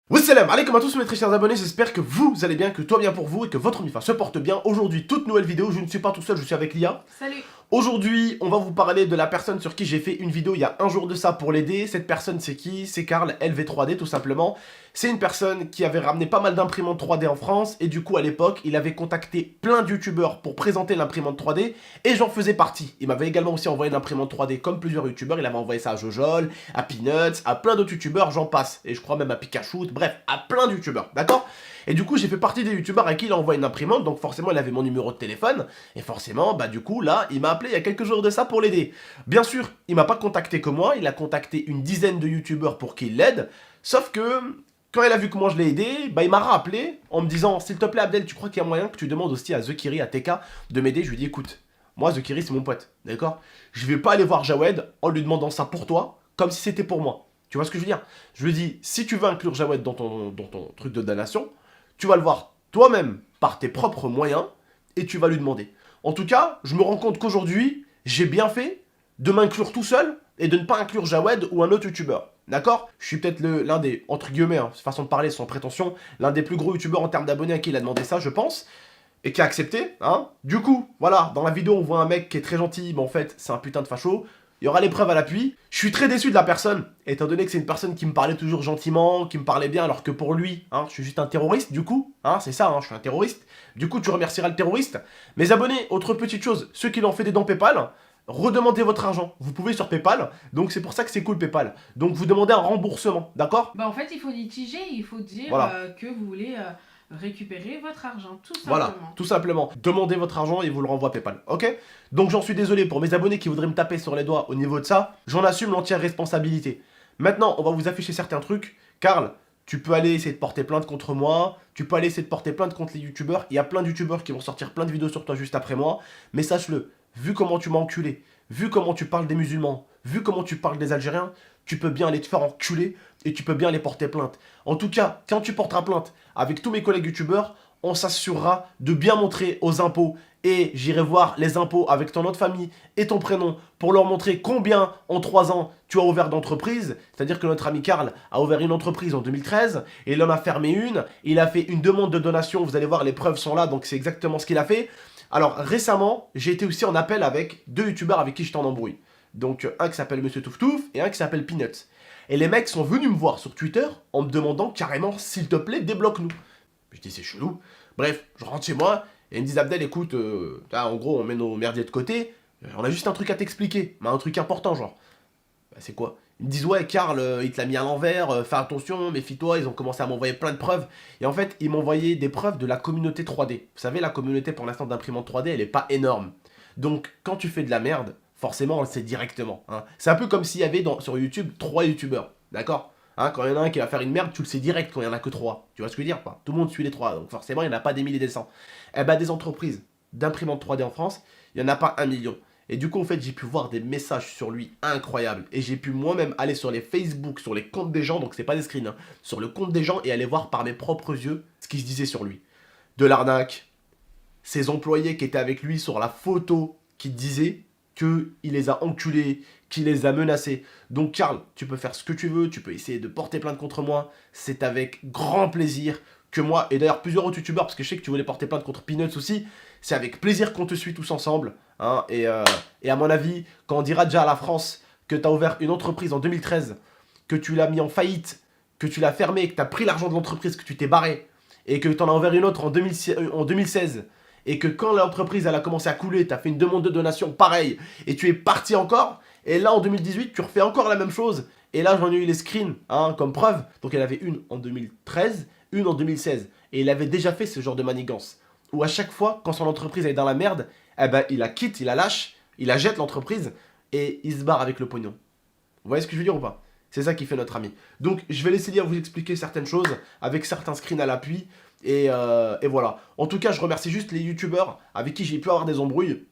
Wassalam alaikum à tous mes très chers abonnés, j'espère que vous allez bien, que tout va bien pour vous et que votre MIFA se porte bien. Aujourd'hui, toute nouvelle vidéo, je ne suis pas tout seul, je suis avec Lia. Salut. Aujourd'hui, on va vous parler de la personne sur qui j'ai fait une vidéo il y a un jour de ça pour l'aider. Cette personne, c'est qui? C'est Karl LV3D tout simplement. C'est une personne qui avait ramené pas mal d'imprimantes 3D en France et du coup à l'époque, il avait contacté plein de youtubeurs pour présenter l'imprimante 3D et j'en faisais partie. Il m'avait également aussi envoyé une imprimante 3D comme plusieurs youtubeurs, il avait envoyé ça à Jojol, à Peanuts, à plein d'autres youtubeurs, j'en passe. Et je crois même à Pikachu, bref, à plein de youtubeurs, d'accord? Et du coup, j'ai fait partie des youtubeurs à qui il a envoyé une imprimante, donc forcément, il avait mon numéro de téléphone, et forcément, bah du coup, là, il m'a appelé il y a quelques jours de ça pour l'aider. Bien sûr, il m'a pas contacté que moi, il a contacté une dizaine de youtubeurs pour qu'il l'aide, sauf que, quand il a vu comment je l'ai aidé, bah il m'a rappelé en me disant, s'il te plaît Abdel, tu crois qu'il y a moyen que tu demandes aussi à Zekiri, à TK, de m'aider? Je lui ai dit, écoute, moi Zekiri c'est mon pote, d'accord? Je vais pas aller voir Jawed en lui demandant ça pour toi, comme si c'était pour moi. Tu vois ce que je veux dire? Je lui ai dit, si tu veux inclure Jawed dans ton truc de donation, tu vas le voir toi-même par tes propres moyens et tu vas lui demander. En tout cas, je me rends compte qu'aujourd'hui, j'ai bien fait de m'inclure tout seul et de ne pas inclure Jawed ou un autre youtubeur. D'accord? Je suis peut-être l'un des, entre guillemets, hein, façon de parler sans prétention, l'un des plus gros youtubeurs en termes d'abonnés à qui il a demandé ça, je pense, et qui a accepté. Hein. Du coup, voilà, dans la vidéo, on voit un mec qui est très gentil, mais en fait, c'est un putain de facho. Il y aura les preuves à l'appui. Je suis très déçu de la personne, étant donné que c'est une personne qui me parlait toujours gentiment, qui me parlait bien, alors que pour lui, hein, je suis juste un terroriste, du coup. Hein, c'est ça, hein, je suis un terroriste. Du coup, tu remercieras le terroriste. Mes abonnés, autre petite chose, ceux qui l'ont fait des dons PayPal, redemandez votre argent. Vous pouvez sur PayPal, donc c'est pour ça que c'est cool PayPal. Donc vous demandez un remboursement, d'accord? Bah en fait, il faut litiger, il faut dire Voilà. que vous voulez récupérer votre argent, tout Voilà, simplement. tout simplement. Demandez votre argent et vous le renvoie PayPal, ok? Donc j'en suis désolé pour mes abonnés qui voudraient me taper sur les doigts au niveau de ça. J'en assume l'entière responsabilité. Maintenant, on va vous afficher certains trucs. Karl, tu peux aller essayer de porter plainte contre moi. Tu peux aller essayer de porter plainte contre les youtubeurs. Il y a plein de youtubeurs qui vont sortir plein de vidéos sur toi juste après moi. Mais sache-le, vu comment tu m'as enculé, vu comment tu parles des musulmans, vu comment tu parles des Algériens, tu peux bien aller te faire enculer et tu peux bien les porter plainte. En tout cas, quand tu porteras plainte avec tous mes collègues youtubeurs, on s'assurera de bien montrer aux impôts et j'irai voir les impôts avec ton nom de famille et ton prénom pour leur montrer combien en 3 ans tu as ouvert d'entreprises. C'est-à-dire que notre ami Karl a ouvert une entreprise en 2013 et il en a fermé une. Il a fait une demande de donation, vous allez voir, les preuves sont là, donc c'est exactement ce qu'il a fait. Alors récemment, j'ai été aussi en appel avec 2 youtubeurs avec qui je t'en embrouille. Donc un qui s'appelle Monsieur Touftouf et un qui s'appelle Peanuts. Et les mecs sont venus me voir sur Twitter en me demandant carrément, s'il te plaît, débloque-nous. Je dis c'est chelou. Bref, je rentre chez moi et ils me disent Abdel, écoute, là, en gros on met nos merdiers de côté, on a juste un truc à t'expliquer, mais un truc important genre. Bah, c'est quoi? Ils me disent ouais Karl, il te l'a mis à l'envers, fais attention, méfie-toi, ils ont commencé à m'envoyer plein de preuves. Et en fait, ils m'ont envoyé des preuves de la communauté 3D. Vous savez, la communauté pour l'instant d'imprimante 3D, elle est pas énorme. Donc quand tu fais de la merde, forcément on le sait directement. Hein. C'est un peu comme s'il y avait sur YouTube 3 youtubeurs, d'accord? Hein, quand il y en a un qui va faire une merde, tu le sais direct quand il n'y en a que 3. Tu vois ce que je veux dire pas? Tout le monde suit les 3, donc forcément il n'y en a pas des milliers et des cents. Eh ben des entreprises d'imprimantes 3D en France, il n'y en a pas 1 million. Et du coup en fait j'ai pu voir des messages sur lui incroyables. Et j'ai pu moi-même aller sur les Facebook, sur les comptes des gens, donc c'est pas des screens, hein, sur le compte des gens et aller voir par mes propres yeux ce qui se disait sur lui. De l'arnaque, ses employés qui étaient avec lui sur la photo qui disaient qu'il les a enculés, qu'il les a menacés. Donc Karl, tu peux faire ce que tu veux, tu peux essayer de porter plainte contre moi, c'est avec grand plaisir que moi, et d'ailleurs plusieurs autres youtubeurs, parce que je sais que tu voulais porter plainte contre Peanuts aussi, c'est avec plaisir qu'on te suit tous ensemble. Hein, et à mon avis, quand on dira déjà à la France que tu as ouvert une entreprise en 2013, que tu l'as mis en faillite, que tu l'as fermée, que tu as pris l'argent de l'entreprise, que tu t'es barré, et que tu en as ouvert une autre en 2016, et que quand l'entreprise elle a commencé à couler, tu as fait une demande de donation, pareil, et tu es parti encore, et là en 2018, tu refais encore la même chose, et là j'en ai eu les screens, hein, comme preuve, donc il avait une en 2013, une en 2016, et il avait déjà fait ce genre de manigance, où à chaque fois, quand son entreprise est dans la merde, eh ben il la quitte, il la lâche, il la jette l'entreprise, et il se barre avec le pognon. Vous voyez ce que je veux dire ou pas? C'est ça qui fait notre ami. Donc je vais laisser lire vous expliquer certaines choses, avec certains screens à l'appui, et voilà. En tout cas, je remercie juste les youtubeurs avec qui j'ai pu avoir des embrouilles,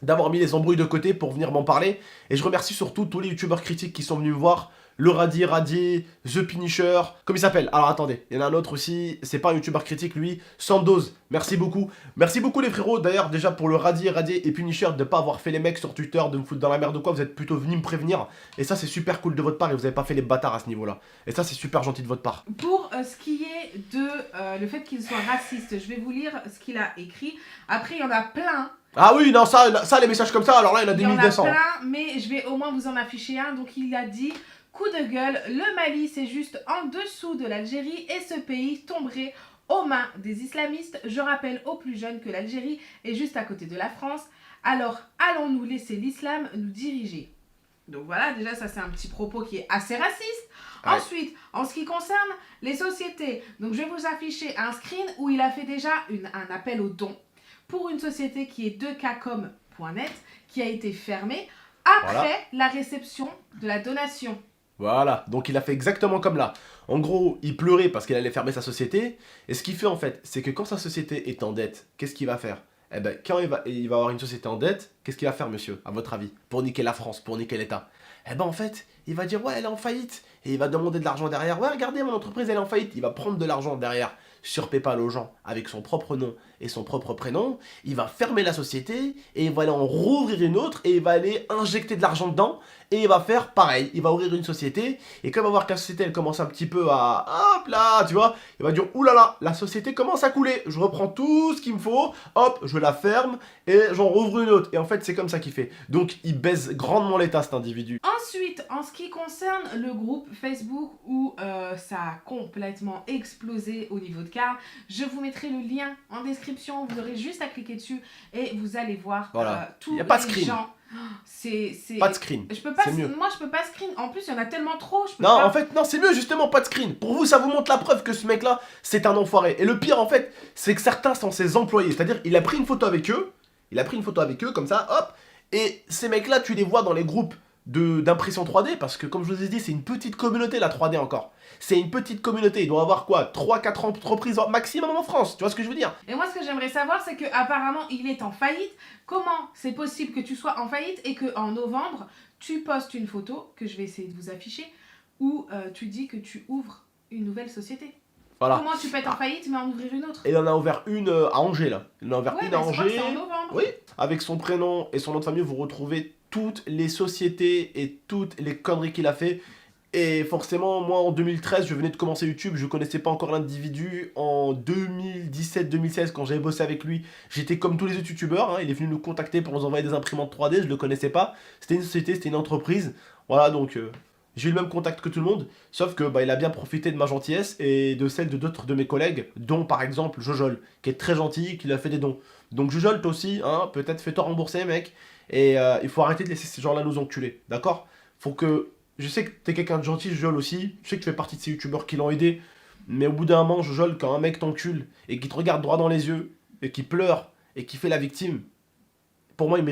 d'avoir mis les embrouilles de côté pour venir m'en parler. Et je remercie surtout tous les youtubeurs critiques qui sont venus me voir le Radier, The Punisher, comme il s'appelle. Alors attendez, il y en a un autre aussi, c'est pas un youtubeur critique lui, Sandoz, merci beaucoup. Merci beaucoup les frérots, d'ailleurs déjà pour le Radier et Punisher de pas avoir fait les mecs sur Twitter, de me foutre dans la merde ou quoi, vous êtes plutôt venus me prévenir. Et ça c'est super cool de votre part et vous avez pas fait les bâtards à ce niveau là. Et ça c'est super gentil de votre part. Pour ce qui est de le fait qu'il soit raciste, je vais vous lire ce qu'il a écrit. Après, il y en a plein. Ah oui, non, ça les messages comme ça, alors là il y en a Il des y en mille a deux cents. plein, mais je vais au moins vous en afficher un. Donc il a dit: coup de gueule, le Mali c'est juste en dessous de l'Algérie et ce pays tomberait aux mains des islamistes. Je rappelle aux plus jeunes que l'Algérie est juste à côté de la France. Alors allons-nous laisser l'islam nous diriger? Donc voilà, déjà ça c'est un petit propos qui est assez raciste. Ouais. Ensuite, en ce qui concerne les sociétés, donc je vais vous afficher un screen où il a fait déjà un appel aux dons pour une société qui est 2kcom.net qui a été fermée après la réception de la donation. Voilà, donc il a fait exactement comme là. En gros, il pleurait parce qu'il allait fermer sa société. Et ce qu'il fait en fait, c'est que quand sa société est en dette, qu'est-ce qu'il va faire? Eh ben, quand il va avoir une société en dette, qu'est-ce qu'il va faire, monsieur, à votre avis? Pour niquer la France, pour niquer l'État. Eh ben, en fait, il va dire, ouais, elle est en faillite. Et il va demander de l'argent derrière. Ouais, regardez, mon entreprise, elle est en faillite. Il va prendre de l'argent derrière sur PayPal aux gens avec son propre nom et son propre prénom. Il va fermer la société et il va aller en rouvrir une autre et il va aller injecter de l'argent dedans. Et il va faire pareil, il va ouvrir une société, et quand il va voir que la société elle commence un petit peu à, hop là, tu vois, il va dire, oulala, la société commence à couler, je reprends tout ce qu'il me faut, hop, je la ferme, et j'en rouvre une autre, et en fait c'est comme ça qu'il fait. Donc il baise grandement l'État cet individu. Ensuite, en ce qui concerne le groupe Facebook où ça a complètement explosé au niveau de Karl, je vous mettrai le lien en description, vous aurez juste à cliquer dessus et vous allez voir Voilà. tous Y a pas de les screen. gens. Pas de screen. Je peux pas, C'est mieux. moi je peux pas screen. En plus, il y en a tellement trop. Je peux Non, pas... en fait, non, c'est mieux justement, pas de screen. Pour vous, ça vous montre la preuve que ce mec-là, c'est un enfoiré. Et le pire, en fait, c'est que certains sont ses employés. C'est-à-dire, il a pris une photo avec eux, comme ça, hop. Et ces mecs-là, tu les vois dans les groupes d'impression 3D, parce que comme je vous ai dit, c'est une petite communauté, la 3D encore. C'est une petite communauté. Il doit y avoir quoi, 3-4 entreprises maximum en France. Tu vois ce que je veux dire? Et moi, ce que j'aimerais savoir, c'est que apparemment, il est en faillite. Comment c'est possible que tu sois en faillite et que en novembre, tu postes une photo que je vais essayer de vous afficher où tu dis que tu ouvres une nouvelle société? Voilà. Comment tu peux être en faillite mais en ouvrir une autre? Et il en a ouvert une à Angers, là. Il en a ouvert Ouais, une bah, à je crois que Angers. c'est en novembre. Oui, avec son prénom et son nom de famille, vous retrouvez toutes les sociétés et toutes les conneries qu'il a fait. Et forcément, moi en 2013, je venais de commencer YouTube, je connaissais pas encore l'individu. En 2017-2016, quand j'avais bossé avec lui, j'étais comme tous les autres youtubeurs, hein. Il est venu nous contacter pour nous envoyer des imprimantes 3D, je le connaissais pas. C'était une société, c'était une entreprise. Voilà, donc j'ai eu le même contact que tout le monde, sauf que bah, il a bien profité de ma gentillesse et de celle de d'autres de mes collègues, dont par exemple Jojol, qui est très gentil, qui lui a fait des dons. Donc Jojol, toi aussi, hein, peut-être fais-toi rembourser, mec. Et il faut arrêter de laisser ces gens-là nous enculer, d'accord? Faut que... Je sais que t'es quelqu'un de gentil, Jojol aussi. Je sais que tu fais partie de ces youtubeurs qui l'ont aidé. Mais au bout d'un moment, Jojol, quand un mec t'encule et qui te regarde droit dans les yeux et qui pleure et qui fait la victime, pour moi, il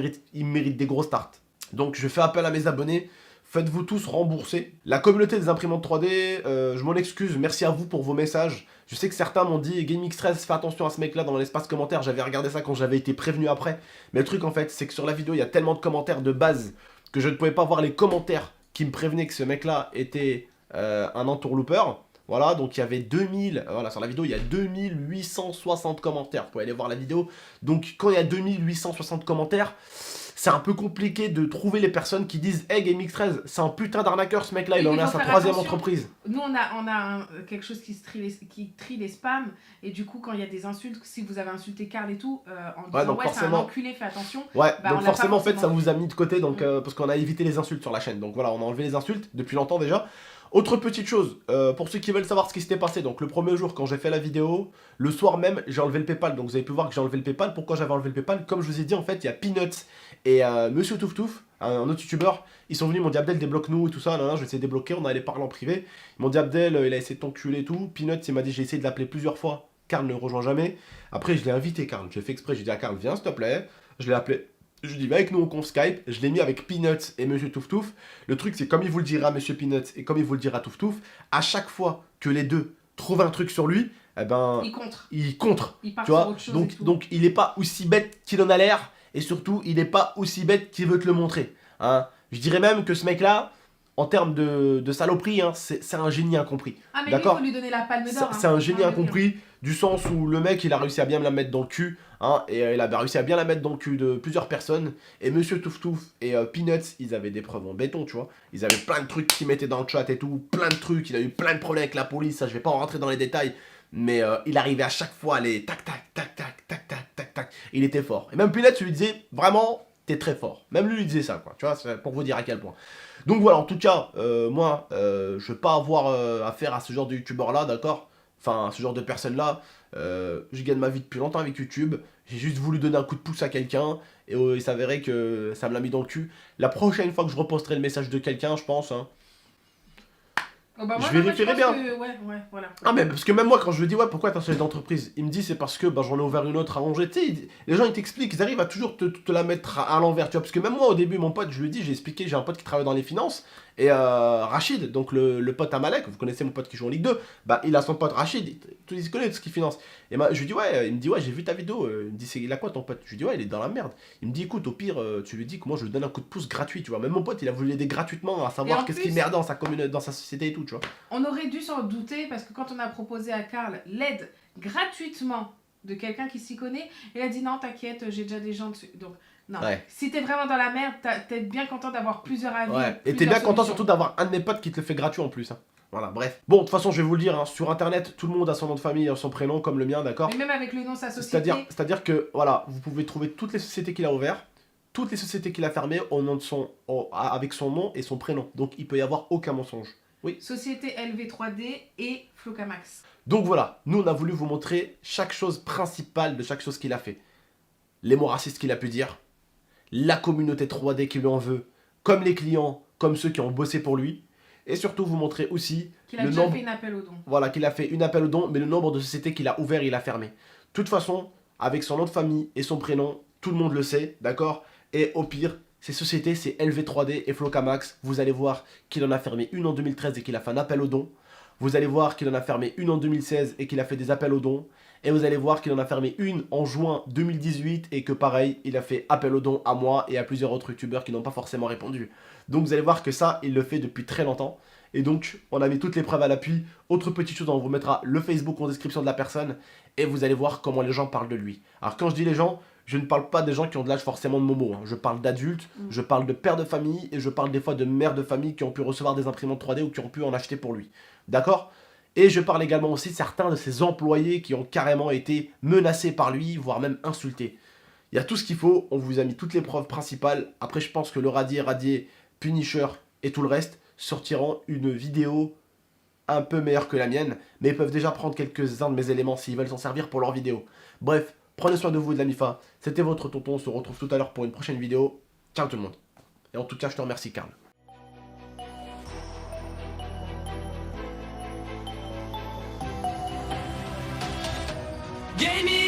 mérite des grosses tartes. Donc je fais appel à mes abonnés. Faites-vous tous rembourser. La communauté des imprimantes 3D, je m'en excuse, merci à vous pour vos messages. Je sais que certains m'ont dit, GameX13, fais attention à ce mec-là dans l'espace commentaire. J'avais regardé ça quand j'avais été prévenu après. Mais le truc en fait, c'est que sur la vidéo, il y a tellement de commentaires de base que je ne pouvais pas voir les commentaires qui me prévenaient que ce mec-là était un entourlooper. Voilà, donc il y avait 2000, voilà, sur la vidéo, il y a 2860 commentaires. Vous pouvez aller voir la vidéo. Donc quand il y a 2860 commentaires, c'est un peu compliqué de trouver les personnes qui disent « Hey, GameX13, c'est un putain d'arnaqueur ce mec-là, il en est à sa troisième entreprise. » Nous, on a quelque chose qui trie les spams. Et du coup, quand il y a des insultes, si vous avez insulté Karl et tout, en disant donc ouais, c'est un forcément... enculé, fais attention. Ouais, bah, donc forcément, en fait, ça vu. vous a mis de côté, donc, parce qu'on a évité les insultes sur la chaîne. Donc voilà, on a enlevé les insultes depuis longtemps déjà. Autre petite chose, pour ceux qui veulent savoir ce qui s'était passé, donc le premier jour quand j'ai fait la vidéo, le soir même j'ai enlevé le Paypal, donc vous avez pu voir que j'ai enlevé le Paypal. Pourquoi j'avais enlevé le Paypal? Comme je vous ai dit, en fait il y a Peanuts et Monsieur Touftouf, un autre youtubeur, ils sont venus, ils m'ont dit Abdel débloque-nous et tout ça, je vais essayer de débloquer, on allait parler en privé. Ils m'ont dit Abdel, il a essayé de t'enculer et tout. Peanuts il m'a dit j'ai essayé de l'appeler plusieurs fois, Karl ne le rejoint jamais. Après je l'ai invité Karl, j'ai fait exprès, j'ai dit à Karl viens s'il te plaît, je l'ai appelé. Je lui dis, va avec nous, on conf Skype. Je l'ai mis avec Peanuts et Monsieur Touftouf. Le truc, c'est comme il vous le dira Monsieur Peanuts et comme il vous le dira Touftouf, à chaque fois que les deux trouvent un truc sur lui, eh ben, il contre. Il part tu vois, sur autre chose donc il est pas aussi bête qu'il en a l'air. Et surtout, il est pas aussi bête qu'il veut te le montrer. Hein. Je dirais même que ce mec-là, en termes de saloperie, hein, c'est un génie incompris. Ah, mais lui, il D'accord. faut lui donner la palme d'or. C'est hein. un génie Ah, incompris, du sens où le mec, il a réussi à bien me la mettre dans le cul, hein, et il avait réussi à bien la mettre dans le cul de plusieurs personnes, et Monsieur Touf Touf et Peanuts, ils avaient des preuves en béton, tu vois. Ils avaient plein de trucs qu'ils mettaient dans le chat et tout, plein de trucs, il a eu plein de problèmes avec la police, ça, je vais pas en rentrer dans les détails, mais il arrivait à chaque fois à les tac, tac, tac, tac, tac, tac, tac, tac, il était fort. Et même Peanuts lui disait, vraiment, t'es très fort. Même lui disait ça, quoi, tu vois, c'est pour vous dire à quel point. Donc voilà, en tout cas, moi, je veux pas avoir affaire à ce genre de youtubeur-là, d'accord. Enfin, ce genre de personne-là. Je gagne ma vie depuis longtemps avec YouTube. J'ai juste voulu donner un coup de pouce à quelqu'un. Et il s'avérait que ça me l'a mis dans le cul. La prochaine fois que je reposterai le message de quelqu'un, je pense, hein, Oh, bah, je moi, vérifierai pense bien. que- Ouais, voilà. Ah mais parce que même moi quand je lui dis ouais pourquoi t'as changé d'entreprise, il me dit c'est parce que bah, j'en ai ouvert une autre à Angers, tu sais, les gens ils t'expliquent, ils arrivent à toujours te la mettre à l'envers, tu vois, parce que même moi au début mon pote je lui ai dit, j'ai expliqué, j'ai un pote qui travaille dans les finances, et Rachid, donc le pote à Malek, vous connaissez mon pote qui joue en Ligue 2, bah il a son pote Rachid, tous ils se connaissent ce qu'il finance, et je lui dis ouais, il me dit ouais j'ai vu ta vidéo, il me dit il a quoi ton pote, je lui dis ouais il est dans la merde, il me dit écoute au pire tu lui dis que moi je lui donne un coup de pouce gratuit, tu vois, même mon pote il a voulu l'aider gratuitement à Et savoir en qu'est-ce plus- qu'il merdait dans sa commune, dans sa société et tout, tu vois. On aurait dû s'en douter parce que quand on a proposé à Karl l'aide gratuitement de quelqu'un qui s'y connaît, il a dit non, t'inquiète, j'ai déjà des gens dessus. Donc, non. Ouais. Si t'es vraiment dans la merde, t'es bien content d'avoir plusieurs avis. Ouais, et t'es plusieurs bien content solutions. surtout d'avoir un de mes potes qui te le fait gratuit en plus. Hein. Voilà, bref. Bon, de toute façon, je vais vous le dire, hein, sur internet, tout le monde a son nom de famille, son prénom, comme le mien, d'accord. Mais même avec le nom de sa société. C'est-à-dire que, voilà, vous pouvez trouver toutes les sociétés qu'il a ouvertes, toutes les sociétés qu'il a fermées au nom de avec son nom et son prénom. Donc, il peut y avoir aucun mensonge. Société LV3D et Flocamax. Donc voilà, nous on a voulu vous montrer chaque chose principale de chaque chose qu'il a fait. Les mots racistes qu'il a pu dire, la communauté 3D qui lui en veut, comme les clients, comme ceux qui ont bossé pour lui, et surtout vous montrer aussi Qu'il a le déjà nombre, fait une appel au don. voilà, qu'il a fait une appel au don, mais le nombre de sociétés qu'il a ouvert, il a fermé. De toute façon, avec son nom de famille et son prénom, tout le monde le sait, d'accord. Et au pire, ces sociétés, c'est LV3D et Flocamax. Vous allez voir qu'il en a fermé une en 2013 et qu'il a fait un appel au don. Vous allez voir qu'il en a fermé une en 2016 et qu'il a fait des appels aux dons. Et vous allez voir qu'il en a fermé une en juin 2018 et que pareil, il a fait appel aux dons à moi et à plusieurs autres youtubeurs qui n'ont pas forcément répondu. Donc vous allez voir que ça, il le fait depuis très longtemps. Et donc, on a mis toutes les preuves à l'appui. Autre petite chose, on vous mettra le Facebook en description de la personne. Et vous allez voir comment les gens parlent de lui. Alors quand je dis les gens, je ne parle pas des gens qui ont de l'âge forcément de Momo. Hein. Je parle d'adultes, je parle de pères de famille et je parle des fois de mères de famille qui ont pu recevoir des imprimantes 3D ou qui ont pu en acheter pour lui. D'accord ? Et je parle également aussi de certains de ses employés qui ont carrément été menacés par lui, voire même insultés. Il y a tout ce qu'il faut, on vous a mis toutes les preuves principales. Après, je pense que le Radier, Punisher et tout le reste sortiront une vidéo un peu meilleure que la mienne, mais ils peuvent déjà prendre quelques-uns de mes éléments s'ils veulent s'en servir pour leur vidéo. Bref, prenez soin de vous et de la MIFA. C'était votre tonton, on se retrouve tout à l'heure pour une prochaine vidéo. Ciao tout le monde. Et en tout cas, je te remercie, Karl. Gaming